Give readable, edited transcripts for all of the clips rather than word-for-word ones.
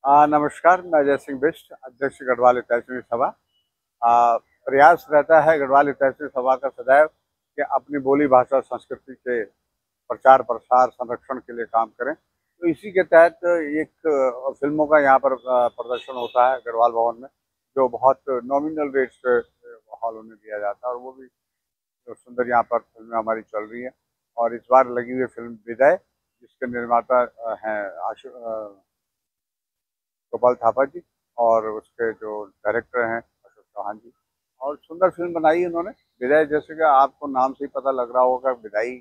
नमस्कार, मैं अजय सिंह बिष्ट, अध्यक्ष गढ़वाल हितैषी सभा। प्रयास रहता है गढ़वाल हितैषी सभा का सदैव कि अपनी बोली भाषा संस्कृति के प्रचार प्रसार संरक्षण के लिए काम करें। तो इसी के तहत एक फिल्मों का यहाँ पर प्रदर्शन होता है गढ़वाल भवन में, जो बहुत नॉमिनल रेट से हॉलों में दिया जाता है, और वो भी सुंदर यहाँ पर फिल्में हमारी चल रही हैं। और इस बार लगी हुई फिल्म विदय, जिसके निर्माता हैं गोपाल थापा जी, और उसके जो डायरेक्टर हैं अशोक चौहान जी। और सुंदर फिल्म बनाई है उन्होंने विदाई, जैसे कि आपको नाम से ही पता लग रहा होगा विदाई।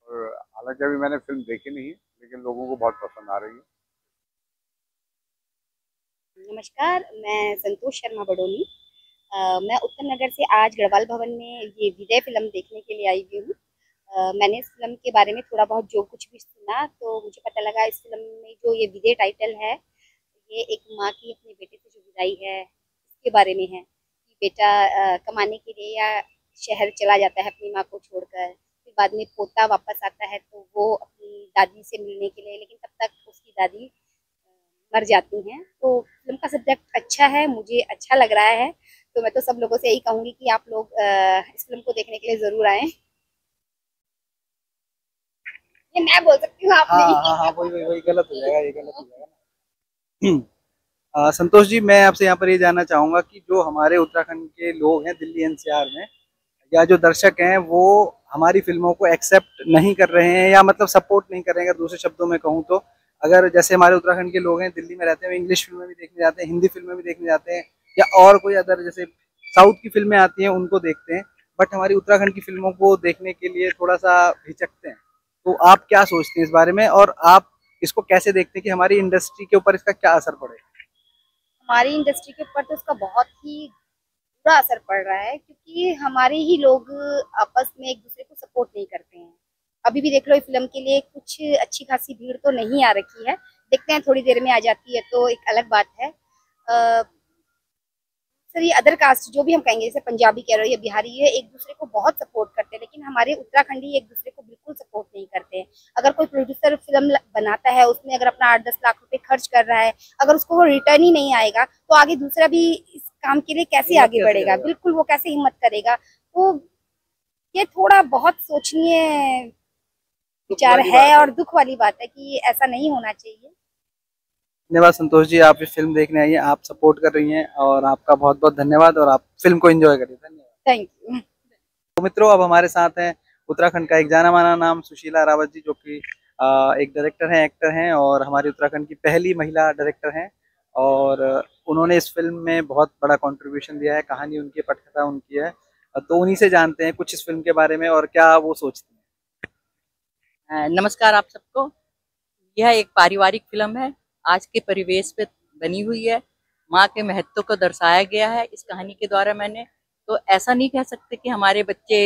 और हालांकि अभी मैंने फिल्म देखी नहीं है, लेकिन लोगों को बहुत पसंद आ रही है। नमस्कार, मैं संतोष शर्मा बडोनी। मैं उत्तम नगर से आज गढ़वाल भवन में ये विजय फिल्म देखने के लिए आई हुई हूँ। मैंने इस फिल्म के बारे में थोड़ा बहुत जो कुछ भी सुना तो मुझे पता लगा इस फिल्म में जो ये विजय टाइटल है, ये एक माँ की अपने बेटे से जो विदाई है इसके बारे में है कि बेटा कमाने के लिए या शहर चला जाता है अपनी माँ को छोड़कर, फिर बाद में पोता वापस आता है तो वो अपनी दादी से मिलने के लिए, लेकिन तब तक उसकी दादी मर जाती हैं। तो फिल्म का सब्जेक्ट अच्छा है, मुझे अच्छा लग रहा है। तो मैं तो सब लोगों से यही कहूँगी कि आप लोग इस फिल्म को देखने के लिए ज़रूर आएँ। ये मैं बोल सकती हूँ, आप हाँ नहीं। हाँ हाँ, वही वही वही गलत हो जाएगा, ये गलत हो जाएगा ना। संतोष जी, मैं आपसे यहाँ पर ये जानना चाहूंगा कि जो हमारे उत्तराखंड के लोग हैं दिल्ली एनसीआर में, या जो दर्शक हैं वो हमारी फिल्मों को एक्सेप्ट नहीं कर रहे हैं या मतलब सपोर्ट नहीं कर रहे हैं, अगर दूसरे शब्दों में कहूँ तो। अगर जैसे हमारे उत्तराखंड के लोग हैं, दिल्ली में रहते हैं, इंग्लिश फिल्में भी देखने जाते हैं, हिंदी फिल्में भी देखने जाते हैं, या और कोई अदर जैसे साउथ की फिल्में आती हैं उनको देखते हैं, बट हमारी उत्तराखंड की फिल्मों को देखने के लिए थोड़ा सा हिचकते हैं। तो आप क्या सोचते हैं इस बारे में, और आप इसको कैसे देखते हैं कि हमारी इंडस्ट्री के ऊपर इसका क्या असर पड़ेगा? हमारी इंडस्ट्री के ऊपर तो इसका बहुत ही बुरा असर पड़ रहा है, क्योंकि हमारे ही लोग आपस में एक दूसरे को सपोर्ट नहीं करते हैं। अभी भी देख लो, फिल्म के लिए कुछ अच्छी खासी भीड़ तो नहीं आ रखी है, देखते हैं थोड़ी देर में आ जाती है तो एक अलग बात है। सर, ये अदर कास्ट जो भी हम कहेंगे, जैसे पंजाबी कह रहे हो या बिहारी, ये एक दूसरे को बहुत सपोर्ट करते हैं, लेकिन हमारे उत्तराखंडी एक दूसरे को बिल्कुल सपोर्ट नहीं करते हैं। अगर कोई प्रोड्यूसर फिल्म बनाता है, उसमें अगर अपना 8-10 लाख रुपए खर्च कर रहा है, अगर उसको वो रिटर्न ही नहीं आएगा तो आगे दूसरा भी इस काम के लिए कैसे आगे बढ़ेगा? बिल्कुल, वो कैसे हिम्मत करेगा? तो ये थोड़ा बहुत सोचनीय विचार है और दुख वाली बात है कि ऐसा नहीं होना चाहिए। धन्यवाद संतोष जी, आप ये फिल्म देखने आई हैं, आप सपोर्ट कर रही हैं, और आपका बहुत बहुत धन्यवाद, और आप फिल्म को एंजॉय करिए। धन्यवाद। Thank you. तो मित्रों, अब हमारे साथ हैं उत्तराखंड का एक जाना माना नाम सुशीला रावत जी, जो कि एक डायरेक्टर हैं, एक्टर हैं, और हमारे उत्तराखंड की पहली महिला डायरेक्टर हैं। और उन्होंने इस फिल्म में बहुत बड़ा कंट्रीब्यूशन दिया है, कहानी उनकी, पटकथा उनकी है। तो उन्हीं से जानते हैं कुछ इस फिल्म के बारे में और क्या वो सोचते हैं। नमस्कार आप सबको। यह एक पारिवारिक फिल्म है, आज के परिवेश पे बनी हुई है। माँ के महत्व को दर्शाया गया है इस कहानी के द्वारा। मैंने तो ऐसा नहीं कह सकते कि हमारे बच्चे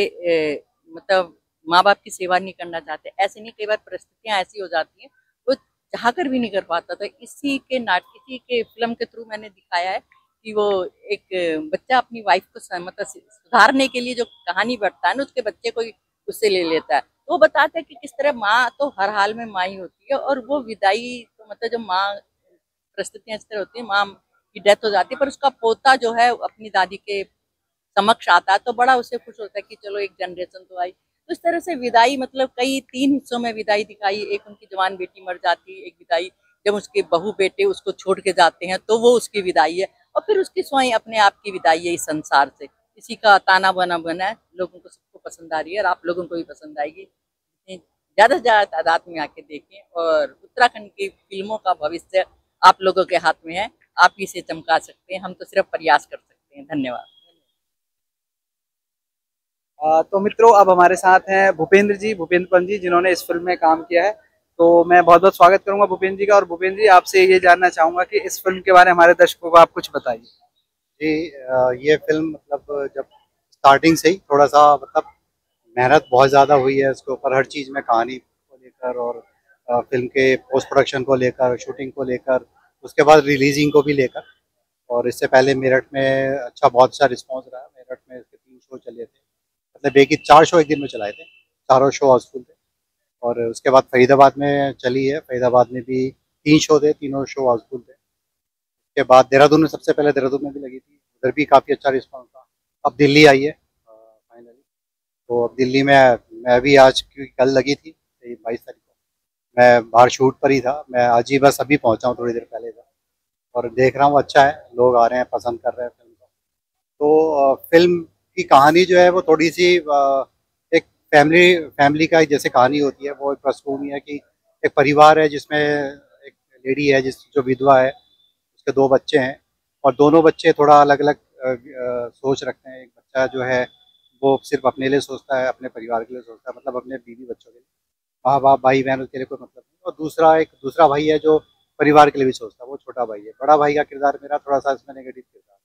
मतलब माँ बाप की सेवा नहीं करना चाहते, ऐसे नहीं। कई बार परिस्थितियाँ ऐसी हो जाती हैं वो चाह कर भी नहीं कर पाता। तो इसी के फिल्म के थ्रू मैंने दिखाया है कि वो एक बच्चा अपनी वाइफ को मतलब सुधारने के लिए जो कहानी बढ़ता है ना, उसके बच्चे को उससे ले लेता है। तो वो बताते हैं कि किस तरह माँ तो हर हाल में माँ ही होती है, और वो विदाई तो मतलब जब माँ, परिस्थितियां इस तरह होती है, माँ की डेथ हो जाती है, पर उसका पोता जो है अपनी दादी के समक्ष आता है तो बड़ा उसे खुश होता है कि चलो एक जनरेशन तो आई। तो इस तरह से विदाई मतलब कई 3 हिस्सों में विदाई दिखाई। एक उनकी जवान बेटी मर जाती है, एक विदाई जब उसके बहू बेटे उसको छोड़ के जाते हैं तो वो उसकी विदाई है, और फिर उसकी स्वयं अपने आप की विदाई है इस संसार से। इसी का ताना बना बना है, लोगों को सबको पसंद आ रही है और आप लोगों को भी पसंद आएगी। ज्यादा से ज्यादा तादाद में आके देखें, और उत्तराखंड की फिल्मों का भविष्य आप लोगों के हाथ में है। आप इसे चमका सकते हैं, हम तो सिर्फ प्रयास कर सकते हैं। धन्यवाद। तो मित्रों, अब हमारे साथ हैं भूपेंद्र जी, भूपेंद्र पंत जी, जिन्होंने इस फिल्म में काम किया है। तो मैं बहुत बहुत स्वागत करूंगा भूपेंद्र जी का। और भूपेंद्र जी, आपसे ये जानना चाहूंगा कि इस फिल्म के बारे में हमारे दर्शकों को आप कुछ बताइए। जी, ये फिल्म मतलब जब स्टार्टिंग से ही थोड़ा सा मतलब मेहनत बहुत ज़्यादा हुई है इसके ऊपर, हर चीज़ में, कहानी को लेकर और फिल्म के पोस्ट प्रोडक्शन को लेकर, शूटिंग को लेकर, उसके बाद रिलीजिंग को भी लेकर। और इससे पहले मेरठ में अच्छा बहुत अच्छा रिस्पांस रहा। मेरठ में इसके 3 शो चले थे, मतलब एक ही 4 शो एक दिन में चलाए थे, चारों शो हाउसफुल थे। और उसके बाद फरीदाबाद में चली है, फरीदाबाद में भी 3 शो थे, तीनों शो हाउसफुल थे। उसके बाद देहरादून में, सबसे पहले देहरादून में भी लगी थी, उधर भी काफ़ी अच्छा रिस्पॉन्स था। अब दिल्ली आई है फाइनली, तो अब दिल्ली में मैं भी आज, क्योंकि कल लगी थी 22 तारीख को, मैं बाहर शूट पर ही था। मैं आज ही बस अभी पहुंचा हूँ, थोड़ी देर पहले था, और देख रहा हूँ अच्छा है, लोग आ रहे हैं, पसंद कर रहे हैं फिल्म को। तो फिल्म की कहानी जो है वो थोड़ी सी एक फैमिली का जैसे कहानी होती है, वो एक पृष्ठभूमि है कि एक परिवार है जिसमें एक लेडी है जो विधवा है, उसके 2 बच्चे हैं, और दोनों बच्चे थोड़ा अलग अलग सोच रखते हैं। एक बच्चा जो है वो सिर्फ अपने लिए सोचता है, अपने परिवार के लिए सोचता है, मतलब अपने बीवी बच्चों के लिए, माँ बाप भाई बहन उसके लिए कोई मतलब नहीं। और दूसरा भाई है जो परिवार के लिए भी सोचता है, वो छोटा भाई है। बड़ा भाई का किरदार मेरा थोड़ा सा इसमें नेगेटिव किरदार,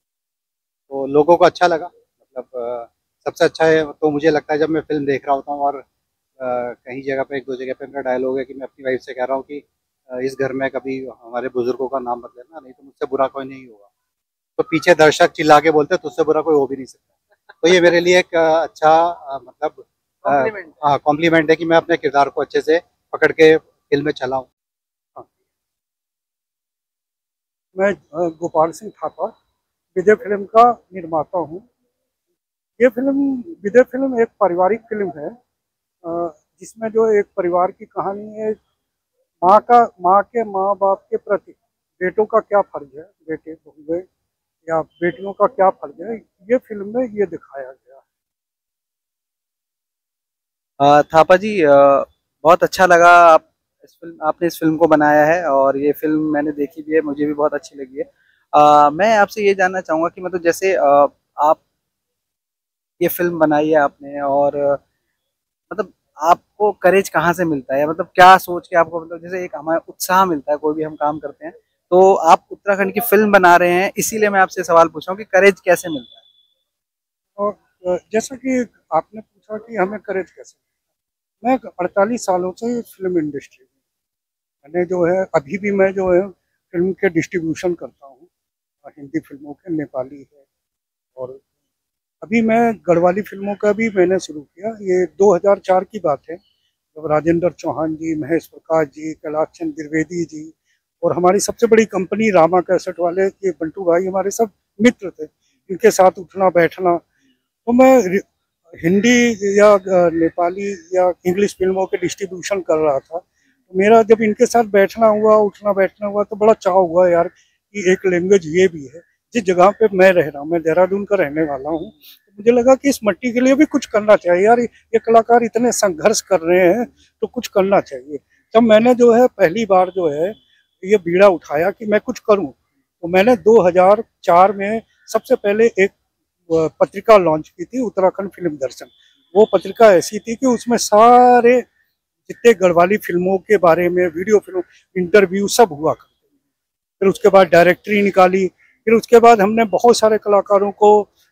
तो लोगों को अच्छा लगा। मतलब सबसे अच्छा है तो मुझे लगता है जब मैं फिल्म देख रहा होता हूँ, और कहीं जगह पे, 1-2 जगह पे मेरा डायलॉग है कि मैं अपनी वाइफ से कह रहा हूँ कि इस घर में कभी हमारे बुजुर्गों का नाम मत लेना, नहीं तो मुझसे बुरा कोई नहीं होगा। तो पीछे दर्शक चिल्ला के बोलते तुझसे बुरा कोई हो भी नहीं सकता। तो ये मेरे लिए एक अच्छा मतलब कॉम्प्लीमेंट है कि मैं अपने किरदार को अच्छे से पकड़ के फिल्म में चला हूँ। मैं गोपाल सिंह थापा विजय फिल्म का निर्माता हूँ। ये फिल्म, विजय फिल्म, एक पारिवारिक फिल्म है जिसमें जो एक परिवार की कहानी है, माँ बाप के प्रति बेटों का क्या फर्ज है, बेटे बहुएं या बेटियों का क्या फर्ज है, ये फिल्म में ये दिखाया गया है। थापा जी, बहुत अच्छा लगा आपने इस फिल्म को बनाया है, और ये फिल्म मैंने देखी भी है, मुझे भी बहुत अच्छी लगी है। मैं आपसे ये जानना चाहूँगा कि मतलब जैसे आप ये फिल्म बनाई है आपने, और मतलब आपको करेज कहाँ से मिलता है, मतलब क्या सोच के आपको, मतलब जैसे एक हमारा उत्साह मिलता है, कोई भी हम काम करते हैं, तो आप उत्तराखंड की फिल्म बना रहे हैं, इसीलिए मैं आपसे सवाल पूछ रहा हूँ कि करेज कैसे मिलता है। और जैसा कि आपने पूछा कि हमें करेज कैसे, मैं 48 सालों से फिल्म इंडस्ट्री में, मैंने जो है अभी भी मैं जो है फिल्म के डिस्ट्रीब्यूशन करता हूँ, हिंदी फिल्मों के, नेपाली है, और अभी मैं गढ़वाली फिल्मों का भी मैंने शुरू किया। ये 2004 की बात है, जब राजेंद्र चौहान जी, महेश प्रकाश जी, कैलाश चंद द्विवेदी जी, और हमारी सबसे बड़ी कंपनी रामा कैसेट वाले, ये बंटू भाई हमारे सब मित्र थे, इनके साथ उठना बैठना। तो मैं हिंदी या नेपाली या इंग्लिश फिल्मों के डिस्ट्रीब्यूशन कर रहा था, तो मेरा जब इनके साथ बैठना हुआ, उठना बैठना हुआ, तो बड़ा चाव हुआ यार कि एक लैंग्वेज ये भी है। जिस जगह पे मैं रह रहा हूँ, मैं देहरादून का रहने वाला हूँ, तो मुझे लगा कि इस मट्टी के लिए भी कुछ करना चाहिए यार, ये कलाकार इतने संघर्ष कर रहे हैं तो कुछ करना चाहिए। तब मैंने जो है पहली बार जो है ये बीड़ा उठाया कि मैं कुछ करूं। तो मैंने 2004 में सबसे पहले एक पत्रिका लॉन्च की थी, उत्तराखंड फिल्म दर्शन। वो पत्रिका ऐसी थी कि उसमें सारे जितने गढ़वाली फिल्मों के बारे में वीडियो फिल्म इंटरव्यू सब हुआ करते। फिर उसके बाद डायरेक्टरी निकाली, फिर उसके बाद हमने बहुत सारे कलाकारों को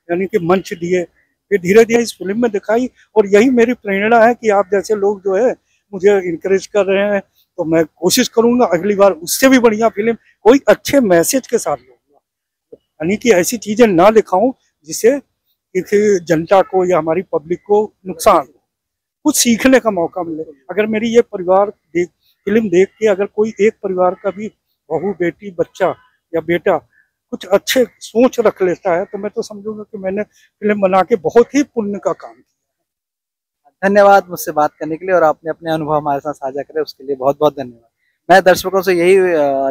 यानी कि मंच दिए, फिर धीरे धीरे इस फिल्म में दिखाई। और यही मेरी प्रेरणा है कि आप जैसे लोग जो है मुझे इनकरेज कर रहे हैं, तो मैं कोशिश करूंगा अगली बार उससे भी बढ़िया फिल्म कोई अच्छे मैसेज के साथ लूंगा, यानी कि ऐसी चीजें ना दिखाऊं जिससे किसी जनता को या हमारी पब्लिक को नुकसान हो, कुछ सीखने का मौका मिले। अगर मेरी ये फिल्म देख के अगर कोई एक परिवार का भी बहू, बेटी, बच्चा या बेटा कुछ अच्छे सोच रख लेता है, तो मैं तो समझूंगा कि मैंने फिल्म बना के बहुत ही पुण्य का काम किया। धन्यवाद मुझसे बात करने के लिए, और आपने अपने अनुभव हमारे साथ साझा करे उसके लिए बहुत बहुत धन्यवाद। मैं दर्शकों से यही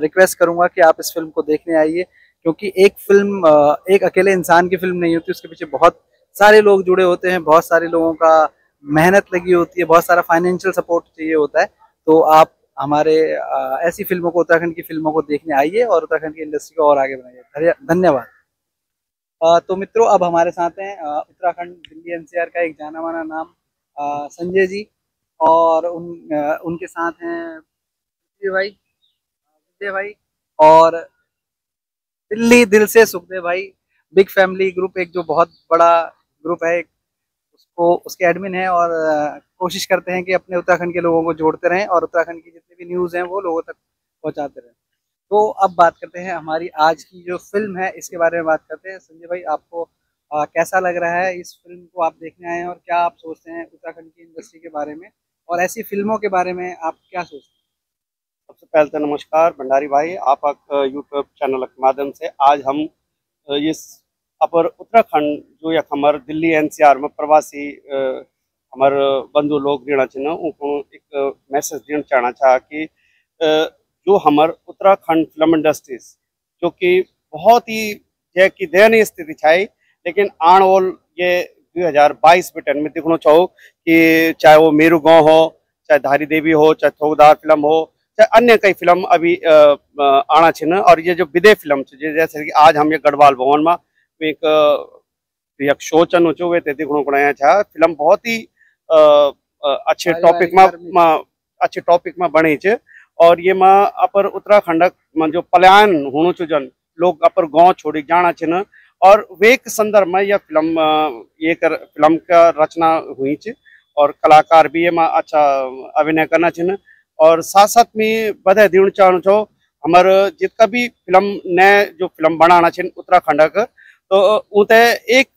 रिक्वेस्ट करूंगा कि आप इस फिल्म को देखने आइए, क्योंकि एक फिल्म एक अकेले इंसान की फिल्म नहीं होती, उसके पीछे बहुत सारे लोग जुड़े होते हैं, बहुत सारे लोगों का मेहनत लगी होती है, बहुत सारा फाइनेंशियल सपोर्ट चाहिए होता है। तो आप हमारे ऐसी फिल्मों को, उत्तराखंड की फिल्मों को देखने आइए, और उत्तराखंड की इंडस्ट्री को और आगे बनाइए। धन्यवाद। तो मित्रों, अब हमारे साथ हैं उत्तराखंड दिल्ली एनसीआर का एक जाना माना नाम संजय जी, और उनके साथ हैं विजय भाई, और दिल्ली दिल से सुखदेव भाई। बिग फैमिली ग्रुप, एक जो बहुत बड़ा ग्रुप है, उसको उसके एडमिन है, और कोशिश करते हैं कि अपने उत्तराखंड के लोगों को जोड़ते रहें, और उत्तराखंड की जितनी भी न्यूज़ हैं वो लोगों तक पहुंचाते रहें। तो अब बात करते हैं हमारी आज की जो फिल्म है, इसके बारे में बात करते हैं। संजय भाई, आपको कैसा लग रहा है, इस फिल्म को आप देखने आए हैं, और क्या आप सोचते हैं उत्तराखंड की इंडस्ट्री के बारे में, और ऐसी फिल्मों के बारे में आप क्या सोचते हैं? सबसे सबसे पहले तो नमस्कार भंडारी भाई, आप यूट्यूब चैनल के माध्यम से आज हम ये अपर उत्तराखंड जो यख हमार दिल्ली एनसीआर में प्रवासी हमार बंधु लोग रहना चाहिए उनको एक मैसेज देना चाहना चाह कि जो हमार उत्तराखंड फिल्म इंडस्ट्रीज जो कि बहुत ही जय की दयनीय स्थिति छाई, लेकिन आने वाल ये 2022 में दिखना चाहो कि चाहे वो मेरू गाँव हो, चाहे धारी देवी हो, चाहे थोकदार फिल्म हो, चाहे अन्य कई फिल्म अभी आना चाहिए। और ये जो विदे फिल्म जैसे कि आज हम ये गढ़वाल भवन में एक शो चन हो वे देखने को आया था। फिल्म बहुत ही अच्छे टॉपिक में बनी च और ये माँ अपर उत्तराखंड में जो पलायन होना चो जन लोग अपर गांव छोड़ी जाना चाहिए और वे एक संदर्भ में यह फिल्म का रचना हुई च और कलाकार भी ये माँ अच्छा अभिनय करना चाहिए। और साथ साथ में बधाई देना चाहूँ छो हमारे जितना भी फिल्म नए जो फिल्म बनाना चाहिए उत्तराखंड का, तो उते एक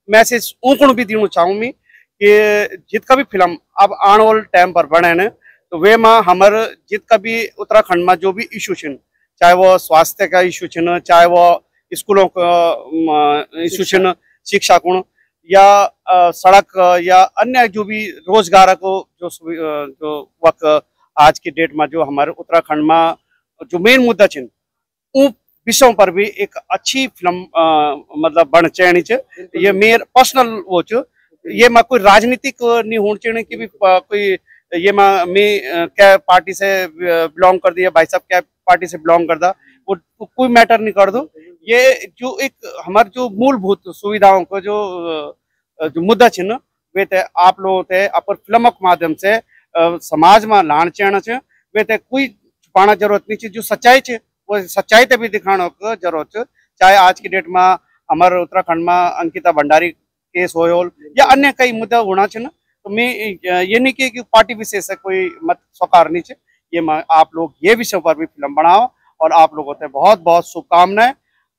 मैसेज ऊँकण भी देना चाहूँ मैं कि जितना भी फिल्म अब आने वाले टाइम पर बने न तो वे माँ हमारे जितना भी उत्तराखंड में जो भी इशू छिन, चाहे वो स्वास्थ्य का इशू छिन, चाहे वो स्कूलों का इशू छिन, शिक्षा गुण या सड़क या अन्य जो भी रोजगार को जो वक्त आज की डेट में जो हमारे उत्तराखंड में जो मेन मुद्दा छिन उन विषयों पर भी एक अच्छी फिल्म मतलब बन चाहिए च। ये मेर पर्सनल वो च, ये मैं कोई राजनीतिक नहीं होना चाहिए कि भी कोई ये मैं क्या पार्टी से बिलोंग कर दिया, भाई साहब क्या पार्टी से बिलोंग करता, वो कोई मैटर नहीं कर दो। ये जो एक हमारे जो मूलभूत सुविधाओं को जो मुद्दा छिन वे ते आप लोगों ते अपर फिल्म के माध्यम से समाज में लान चाहना चे, वे ते कोई छुपाना जरूरत नहीं चे। जो सच्चाई चे वो सच्चाई ते भी दिखाना को जरूरत चे। चाहे आज की डेट में हमारे उत्तराखंड में अंकिता भंडारी केस हो या अन्य कई मुद्दा होना चाहिए, तो मैं ये नहीं कि पार्टी विशेष से कोई मत स्वीकार नहीं चे। ये आप लोग ये विषय पर भी फिल्म बनाओ और आप लोगों से बहुत बहुत शुभकामनाएं,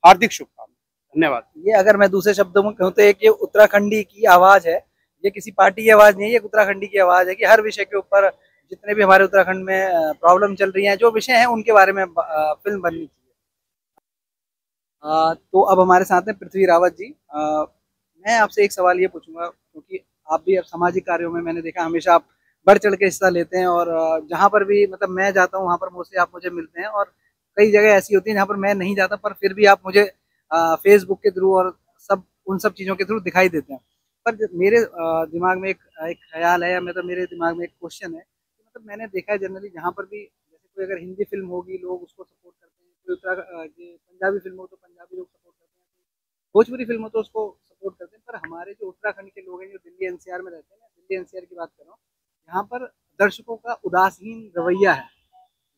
हार्दिक शुभकामनाएं, धन्यवाद। ये अगर मैं दूसरे शब्दों में कहूँ तो एक ये उत्तराखंडी की आवाज है, ये किसी पार्टी की आवाज नहीं है, ये उत्तराखंडी की आवाज है कि हर विषय के ऊपर जितने भी हमारे उत्तराखंड में प्रॉब्लम चल रही हैं, जो विषय हैं उनके बारे में फिल्म बननी चाहिए। तो अब हमारे साथ हैं पृथ्वी रावत जी। मैं आपसे एक सवाल ये पूछूंगा क्योंकि आप भी अब सामाजिक कार्यों में मैंने देखा हमेशा आप बढ़ चढ़ के हिस्सा लेते हैं और जहाँ पर भी मतलब मैं जाता हूँ वहाँ पर मोस्टली आप मुझे मिलते हैं और कई जगह ऐसी होती है जहाँ पर मैं नहीं जाता पर फिर भी आप मुझे फेसबुक के थ्रू और उन सब चीज़ों के थ्रू दिखाई देते हैं। पर मेरे दिमाग में एक ख्याल है या मतलब मेरे दिमाग में एक क्वेश्चन है कि मतलब मैंने देखा है जनरली जहाँ पर भी जैसे कोई अगर हिंदी फिल्म होगी लोग उसको सपोर्ट करते हैं, कोई पंजाबी फिल्म हो तो पंजाबी लोग सपोर्ट करते हैं, भोजपुरी फिल्म हो तो उसको सपोर्ट करते हैं। पर हमारे जो उत्तराखंड के लोग हैं जो दिल्ली एनसीआर में रहते हैं ना, दिल्ली एनसीआर की बात कर रहा हूँ, यहाँ पर दर्शकों का उदासीन रवैया है,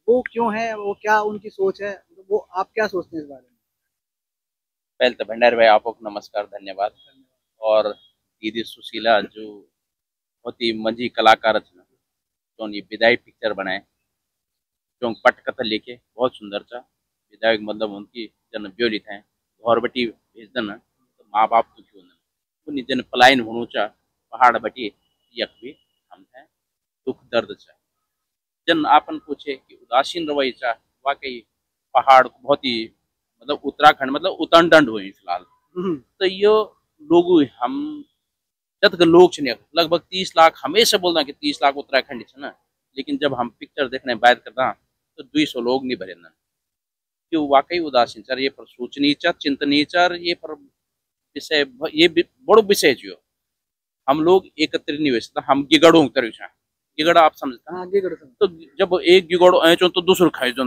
वो क्यों है, वो क्या उनकी सोच है, वो आप क्या सोचते हैं इस बारे में? पहले तो भंडारी भाई आपको नमस्कार, धन्यवाद। और दीदी सुशीला जो बहुत ही मंजी कलाकार थी जो विदाई पिक्चर बनाए जो पटकथा लिखे बहुत सुंदर था। विदाई मतलब उनकी जन ब्यो लिखाए घर बटी भेजदन तो माँ बाप दुखी होने उन जन पलायन होना चा पहाड़ बटी यक भी हम थे दुख दर्द चा जन आपन पूछे कि उदासीन रवैया चा वाकई पहाड़ को बहुत ही मतलब उत्तराखंड मतलब उतंडंड हुई फिलहाल। तो यो लोग हम जत लोग लगभग 30 लाख हमेशा बोलना कि 30 लाख उत्तराखंड ना, लेकिन जब हम पिक्चर देखने बात करता तो 200 लोग नहीं भरे न क्यों वाकई उदासीन चार ये पर सोचनी चार चिंतनी चार ये पर विषय ये बड़ो विषय जो हम लोग एकत्रित नहीं हो सकता। हम गिगड़ों तरह गिगड़ा आप समझता हाँ, गिगड़ तो जब एक गिगड़ो ऐचो तो दूसरो खाई जो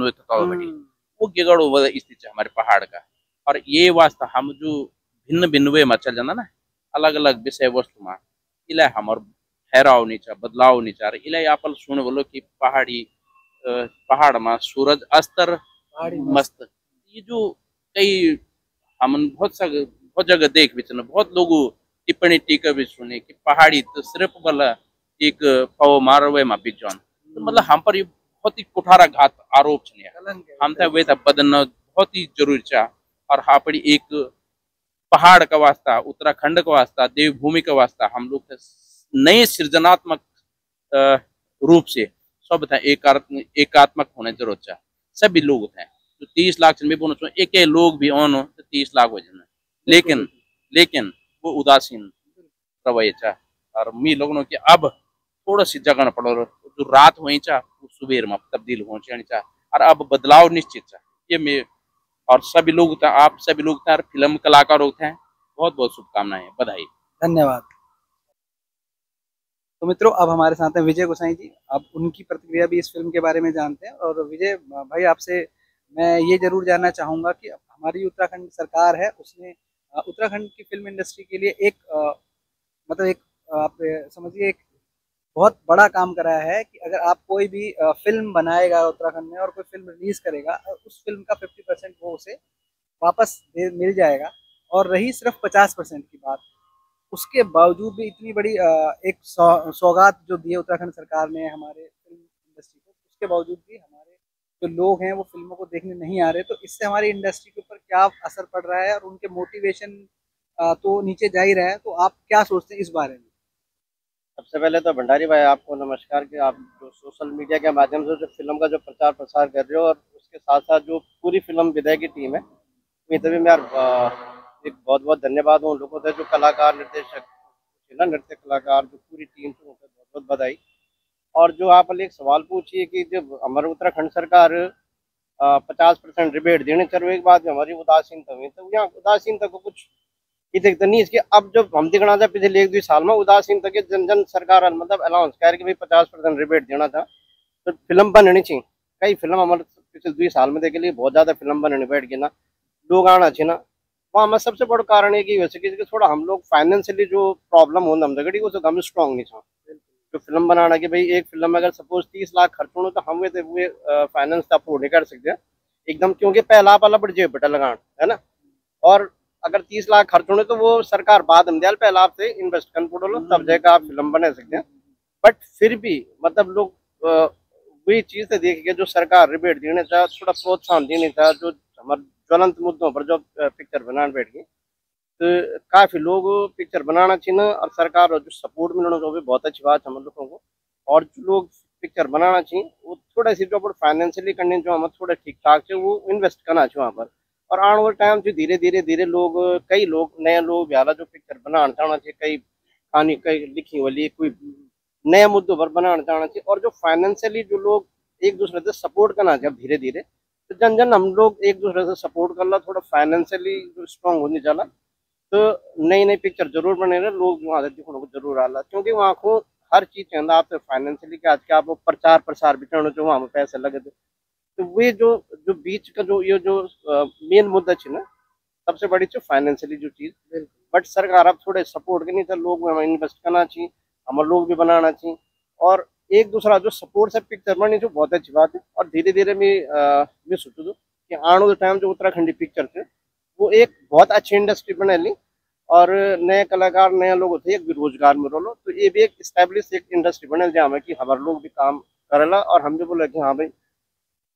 वो गिगड़ो स्थिति हमारे पहाड़ का। और ये वास्ता हम जो भिन्न भिन्न वे में चल जाना ना अलग अलग विषय वस्तु में इला हमार ठहराव नहीं चाह बदलाव नहीं चाह रहे इला आप सुन बोलो कि पहाड़ में सूरज अस्तर मस्त ये जो कई हम बहुत जगह देख भी चले बहुत लोग टिप्पणी टीका भी सुने कि पहाड़ी तो सिर्फ वाला एक पव मारवे में बिक जान तो मतलब हम पर बहुत ही कुठाराघात आरोप हम था वे था बदलना बहुत ही जरूरी चाह। और हाँ पड़ी एक पहाड़ का वास्ता उत्तराखंड का वास्ता देवभूमि का वास्ता हम लोग नए सृजनात्मक रूप से सब थे एकात्मक होने जरूरत है। सभी लोग थे जो 30 लाख से बोलना चाहिए एक लोग भी ऑन हो तो 30 लाख हो जाए, लेकिन वो उदासीन रवैया चाह और मी लोगों की अब थोड़ा सी जगह पड़ो जो रात हो चाह वो सुबह में तब्दील हो चाह और अब बदलाव निश्चित चाह ये मैं और सभी लोग थे, आप सभी लोग थे, फिल्म कलाकार थे, बहुत बहुत शुभकामनाएं, बधाई, धन्यवाद। तो मित्रों अब हमारे साथ हैं विजय गोसाई जी, अब उनकी प्रतिक्रिया भी इस फिल्म के बारे में जानते हैं। और विजय भाई आपसे मैं ये जरूर जानना चाहूँगा कि हमारी उत्तराखंड सरकार है उसने उत्तराखंड की फिल्म इंडस्ट्री के लिए एक मतलब एक आप समझिए एक बहुत बड़ा काम करा है कि अगर आप कोई भी फिल्म बनाएगा उत्तराखंड में और कोई फिल्म रिलीज करेगा उस फिल्म का 50% वो उसे वापस मिल जाएगा। और रही सिर्फ 50% की बात, उसके बावजूद भी इतनी बड़ी एक सौगात जो दी है उत्तराखंड सरकार ने हमारे फिल्म इंडस्ट्री को, उसके बावजूद भी हमारे जो लोग हैं वो फिल्मों को देखने नहीं आ रहे। तो इससे हमारी इंडस्ट्री के ऊपर क्या असर पड़ रहा है और उनके मोटिवेशन तो नीचे जा ही रहा है। तो आप क्या सोचते हैं इस बारे में? सबसे पहले तो भंडारी भाई आपको नमस्कार कि आप जो सोशल मीडिया के माध्यम से जो फिल्म का जो प्रचार प्रसार कर रहे हो और उसके साथ साथ जो पूरी फिल्म विदय की टीम है, मैं तभी मैं एक बहुत बहुत धन्यवाद उन लोगों से जो कलाकार निर्देशक ना नृत्य कलाकार जो पूरी टीम से उनको बहुत बहुत बधाई। और जो आप एक सवाल पूछिए कि जब हमारे उत्तराखंड सरकार 50% रिबेट देने चाहिए एक बात हमारी उदासीनता हुई तो यहाँ उदासीनता को कुछ देखते नहीं इसके अब जब हम दिखना था पिछले 1-2 साल में उदासीनता के जन सरकार मतलब अनाउंस कर कि भाई 50% रिबेट देना था तो फिल्म बननी चाहिए। कई फिल्म हमारे पिछले 2 साल में देखे लिए बहुत ज्यादा फिल्म बनने बैठ गई ना लोग आना चाहिए ना वहाँ में सबसे बड़ा कारण है कि वैसे कि थोड़ा हम लोग फाइनेंशियली जो प्रॉब्लम हो हम दगड़ी वो तो हम स्ट्रॉन्ग नहीं था जो फिल्म बनाना कि भाई एक फिल्म में अगर सपोज 30 लाख खर्च हो तो हम वे फाइनेंस अफोर्ड नहीं कर सकते एकदम क्योंकि पहला वाला बजट बेटा लगान है ना। और अगर 30 लाख खर्च होने तो वो सरकार बाद में दयाल पहले आपसे इन्वेस्ट कर पड़ो तब जाकर आप फिल्म बना सकते हैं। बट फिर भी मतलब लोग वही चीज से देख के जो सरकार रिबेट देने था थोड़ा प्रोत्साहन देने था जो हमारे ज्वलंत मुद्दों पर जो पिक्चर बनाने बैठ गई तो काफी लोग पिक्चर बनाना चाहिए और सरकार और जो सपोर्ट मिलना वो भी बहुत अच्छी बात है हम लोगों को। और जो लोग पिक्चर बनाना चाहिए वो थोड़ा सी जो फाइनेंशियली करने जो हमें थोड़ा ठीक ठाक है वो इन्वेस्ट करना चाहिए वहाँ पर। और आने वाले टाइम से धीरे धीरे लोग कई लोग नए लोग बिहार जो पिक्चर बनाना चाहना चाहिए कई कहानी कई लिखी वाली कोई नए मुद्दों पर बनाना चाहना चाहिए। और जो फाइनेंशियली जो लोग एक दूसरे से सपोर्ट करना चाहिए धीरे धीरे तो जन हम लोग एक दूसरे से सपोर्ट कर ला थोड़ा फाइनेंशियली जो स्ट्रॉन्ग होने चला तो नई नई पिक्चर जरूर बने रहे लोग वहाँ दिखने को जरूर आला क्योंकि वहाँ को हर चीज के अंदर आप फाइनेंशियली के आज के आप प्रचार प्रसार भी करना जो वहाँ में पैसे लगे थे तो वे जो बीच का जो ये जो मेन मुद्दा है ना सबसे बड़ी चीज फाइनेंशियली जो चीज बट सरकार अब थोड़े सपोर्ट के नहीं था लोग हमें इन्वेस्ट करना चाहिए हमारे लोग भी बनाना चाहिए और एक दूसरा जो सपोर्ट से पिक्चर बनी जो बहुत अच्छी बात है। और धीरे धीरे मैं सोचू दूँ कि आने वाले टाइम जो उत्तराखंडी पिक्चर थे वो एक बहुत अच्छी इंडस्ट्री बना ली और नए कलाकार नए लोग थे एक भी रोजगार में रोलो तो ये भी एक स्टैब्लिश एक इंडस्ट्री बने जहाँ में कि हमारे लोग भी काम करेला और हम भी बोले कि हाँ भाई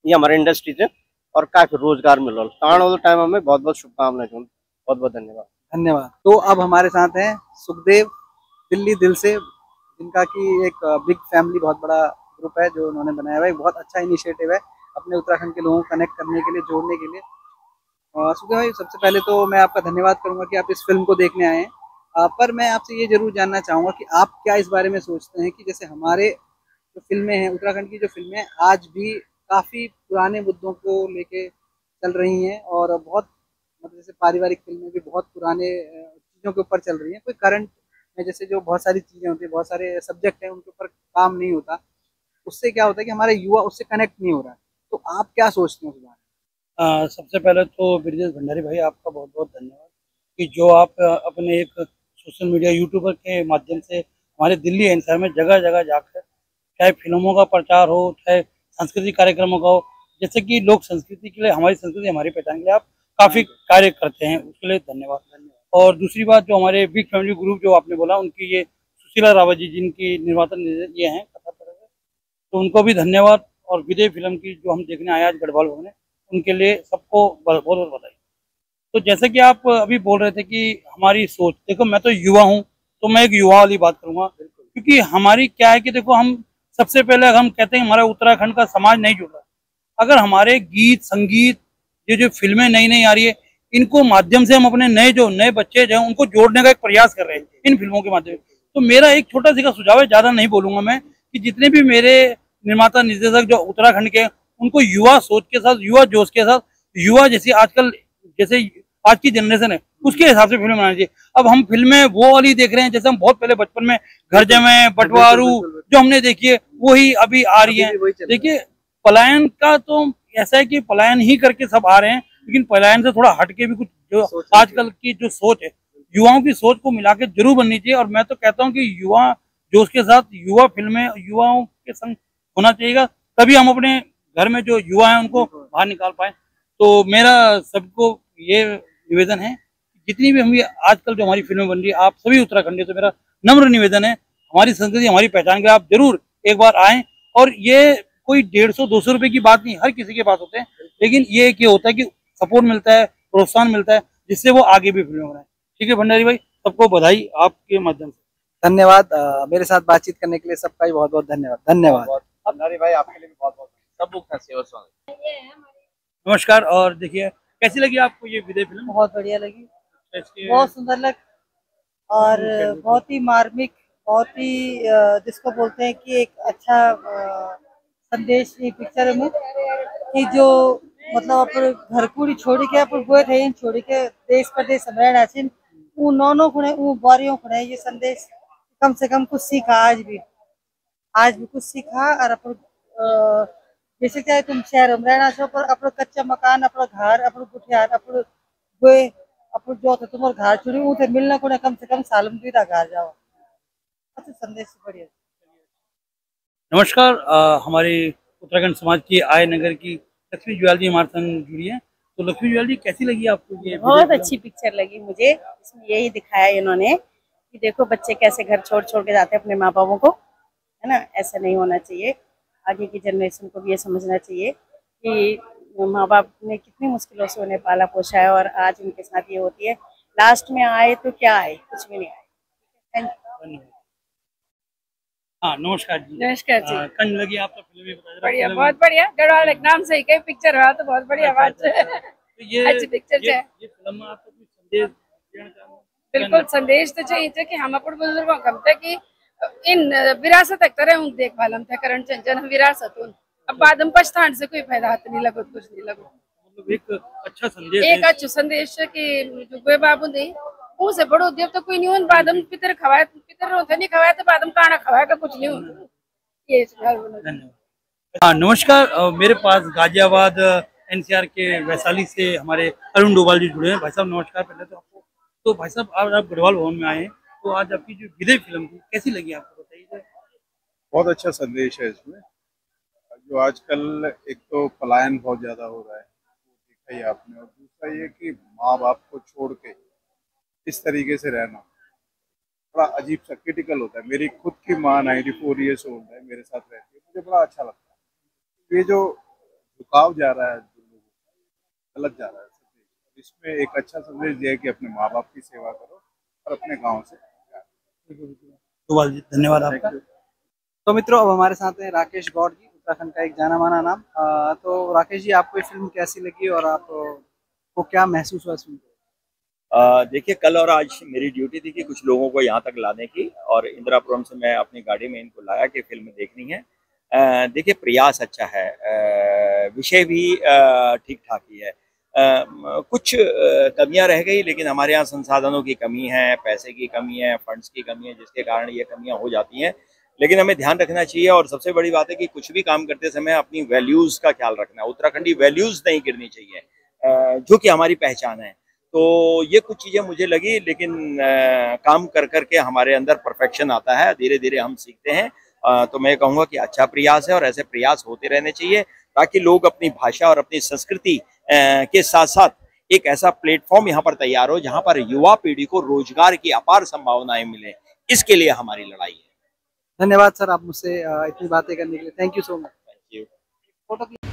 ये हमारे इंडस्ट्री से और काफी रोजगार मिल रहा आने वाले टाइम हमें बहुत बहुत शुभकामनाएं बहुत बहुत धन्यवाद। धन्यवाद। तो अब हमारे साथ हैं सुखदेव दिल्ली दिल से जिनका कि एक बिग फैमिली बहुत बड़ा ग्रुप है जो उन्होंने बनाया हुआ है बहुत अच्छा इनिशिएटिव है अपने उत्तराखंड के लोगों को कनेक्ट करने के लिए जोड़ने के लिए। सुखदेव भाई सबसे पहले तो मैं आपका धन्यवाद करूंगा कि आप इस फिल्म को देखने आए हैं पर मैं आपसे ये जरूर जानना चाहूँगा कि आप क्या इस बारे में सोचते हैं कि जैसे हमारे जो फिल्में हैं उत्तराखंड की जो फिल्में आज भी काफ़ी पुराने मुद्दों को लेके चल रही हैं और बहुत मतलब जैसे पारिवारिक फिल्में भी बहुत पुराने चीज़ों के ऊपर चल रही हैं कोई करंट में जैसे जो बहुत सारी चीज़ें होती हैं बहुत सारे सब्जेक्ट हैं उनके ऊपर काम नहीं होता उससे क्या होता है कि हमारे युवा उससे कनेक्ट नहीं हो रहा है। तो आप क्या सोचते हैं उस बारे में? सबसे पहले तो ब्रिजेश भंडारी भाई आपका बहुत बहुत धन्यवाद कि जो आप अपने एक सोशल मीडिया यूट्यूबर के माध्यम से हमारे दिल्ली एनसीआर में जगह जगह जाकर चाहे फिल्मों का प्रचार हो चाहे सांस्कृतिक कार्यक्रमों का हो जैसे कि लोक संस्कृति के लिए हमारी संस्कृति हमारी पहचान के लिए आप काफ़ी कार्य करते हैं उसके लिए धन्यवाद। और दूसरी बात जो हमारे बिग फैमिली ग्रुप जो आपने बोला उनकी ये सुशीला रावत जी जिनकी निर्माता ये हैं तो उनको भी धन्यवाद। और विदय फिल्म की जो हम देखने आए आज गढ़वाल भवन उनके लिए सबको बहुत बहुत बधाई। तो जैसे कि आप अभी बोल रहे थे कि हमारी सोच देखो मैं तो युवा हूँ तो मैं एक युवा वाली बात करूँगा क्योंकि हमारी क्या है कि देखो हम सबसे पहले हम कहते हैं हमारा उत्तराखंड का समाज नहीं जुड़ रहा। अगर हमारे गीत संगीत ये जो फिल्में नई नई आ रही है, इनको माध्यम से हम अपने नए बच्चे जो हैं उनको जोड़ने का एक प्रयास कर रहे हैं इन फिल्मों के माध्यम से। तो मेरा एक छोटा सा सुझाव है, ज्यादा नहीं बोलूंगा मैं, कि जितने भी मेरे निर्माता निर्देशक जो उत्तराखंड के, उनको युवा सोच के साथ, युवा जोश के साथ, युवा जैसे आजकल जैसे आज की जनरेशन है उसके हिसाब से फिल्म बनानी चाहिए। अब हम फिल्में वो वाली देख रहे हैं जैसे हम बहुत पहले बचपन में घर जमे, बटवारू जो हमने देखी है वही अभी आ रही है। देखिए पलायन का तो ऐसा है कि पलायन ही करके सब आ रहे हैं, लेकिन पलायन से थोड़ा हटके भी कुछ जो आजकल की जो सोच है, युवाओं की सोच को मिला के जरूर बननी चाहिए। और मैं तो कहता हूँ कि युवा जोश के साथ युवा फिल्में युवाओं के संग होना चाहिए, तभी हम अपने घर में जो युवा हैं उनको बाहर निकाल पाए। तो मेरा सबको ये निवेदन है, जितनी भी हम ये आजकल जो हमारी फिल्में बन रही है, आप सभी उत्तराखंडी से मेरा नम्र निवेदन है, हमारी संस्कृति हमारी पहचान के आप जरूर एक बार आएं। और ये कोई 150-200 रुपए की बात नहीं, हर किसी के पास होते हैं, लेकिन ये क्या होता है कि सपोर्ट मिलता है, प्रोत्साहन मिलता है, जिससे वो आगे भी फिल्में बनाए। ठीक है भंडारी भाई, सबको बधाई आपके माध्यम से। धन्यवाद मेरे साथ बातचीत करने के लिए, सबका ही बहुत बहुत धन्यवाद। धन्यवाद भंडारी भाई, आपके लिए भी बहुत बहुत नमस्कार। और देखिए कैसी लगी आपको ये विदय फिल्म? बहुत बढ़िया लगी, बहुत सुंदर लग, और बहुत ही मार्मिक, बहुत ही जिसको बोलते हैं कि एक अच्छा संदेश ये पिक्चर में, कि जो मतलब अपन घर को छोड़ के अपन गोए थे छोड़ के देश प्रदेश रहना चाहिए, वो नौनों खुणे वो बारियों खुणे ये संदेश कम से कम कुछ सीखा, आज भी कुछ सीखा। और अपन जैसे चाहे तुम शहर में रहना चाहो, पर अपना कच्चा मकान, अपना घर, अपना गुठियार, अपना गोए, अपन जो थे तुम्हारे घर चुनी उसे मिलना को कम से कम साल में 2 घर जाओ। अच्छा संदेश बढ़िया। नमस्कार, हमारे उत्तराखंड समाज की आय नगर की लक्ष्मी जुयाल जी हमारे संग जुड़ी है। तो लक्ष्मी जुयाल जी, कैसी लगी आपको ये? बहुत अच्छी पिक्चर लगी मुझे। इसमें यही दिखाया इन्होंने कि देखो बच्चे कैसे घर छोड़ के जाते हैं अपने माँ बापों को, है ना, ऐसा नहीं होना चाहिए। आगे की जनरेशन को भी ये समझना चाहिए कि माँ बाप ने कितनी मुश्किलों से उन्हें पाला पोसा है, और आज उनके साथ ये होती है। लास्ट में आए तो क्या आए, कुछ भी नहीं आए। Thank you. हाँ नमस्कार जी। नमस्कार जी। कंज लगी आपका फिल्म? बढ़िया, बहुत बढ़िया। गढ़वाल एक नाम से ही कई पिक्चर हुआ तो बहुत बढ़िया बात है। तो ये अच्छी पिक्चर है। ये फिल्म में आपको कुछ संदेश देना चाहूँगा? बिल्कुल संदेश तो चाहिए थे कि हम अपने बुजुर्गों को हमते कि इन विरासत एक तरह हूँ देखभाल हम थे करण चंचन हम विरासत हूँ। अब बाद में पछतान से कोई फायदा हाथ नहीं लगो, कुछ नहीं लगो। मतलब एक अच्छा संदेश, एक अच्छा संदेश है कि जो गोए बाबू दी उसे बड़ो देव तो कोई नहीं हो, बाद में पितर खवाए, पितर होते नहीं खवाए तो बाद में काना खवाएगा, कुछ नहीं हो। ये धन्यवाद। हाँ नमस्कार, मेरे पास गाजियाबाद एनसीआर के वैशाली से हमारे अरुण डोभाल जी जुड़े हैं। भाई साहब नमस्कार पहले तो आपको। तो भाई साहब आप गढ़वाल भवन में आए हैं, तो आज आपकी जो विदय फिल्म थी कैसी लगी आपको, बताइए। बहुत अच्छा संदेश है इसमें। जो आजकल एक तो पलायन बहुत ज्यादा हो रहा है, वो देखा ही आपने, और दूसरा ये कि माँ बाप को छोड़ के इस तरीके से रहना बड़ा अजीब सा क्रिटिकल होता है। मेरी खुद की माँ 94 ईयर्स ओल्ड है, मेरे साथ रहती है, मुझे बड़ा अच्छा लगता है। ये जो झुकाव जा रहा है गलत जा रहा है। इसमें एक अच्छा संदेश दिया है कि अपने माँ बाप की सेवा करो और अपने गाँव से। धन्यवाद आपका। तो मित्रों, अब हमारे साथ हैं राकेश गौड़ जी, उत्तराखंड का एक जाना माना नाम। तो राकेश जी, आपको ये फिल्म कैसी लगी और आपको क्या महसूस हुआ सुन के? देखिए, कल और आज मेरी ड्यूटी थी कि कुछ लोगों को यहाँ तक लाने की, और इंदिरापुरम से मैं अपनी गाड़ी में इनको लाया कि फिल्म देखनी है। देखिए, प्रयास अच्छा है, विषय भी ठीक ठाक ही है। कुछ कमियां रह गई, लेकिन हमारे यहाँ संसाधनों की कमी है, पैसे की कमी है, फंड्स की कमी है, जिसके कारण ये कमियां हो जाती हैं। लेकिन हमें ध्यान रखना चाहिए, और सबसे बड़ी बात है कि कुछ भी काम करते समय अपनी वैल्यूज़ का ख्याल रखना है। उत्तराखंडी वैल्यूज़ नहीं गिरनी चाहिए, जो कि हमारी पहचान है। तो ये कुछ चीज़ें मुझे लगी, लेकिन काम कर करके हमारे अंदर परफेक्शन आता है, धीरे धीरे हम सीखते हैं। तो मैं कहूँगा कि अच्छा प्रयास है, और ऐसे प्रयास होते रहने चाहिए, ताकि लोग अपनी भाषा और अपनी संस्कृति के साथ साथ एक ऐसा प्लेटफॉर्म यहाँ पर तैयार हो जहाँ पर युवा पीढ़ी को रोजगार की अपार संभावनाएं मिले। इसके लिए हमारी लड़ाई है। धन्यवाद सर, आप मुझसे इतनी बातें करने के लिए। Thank you so much. Thank you.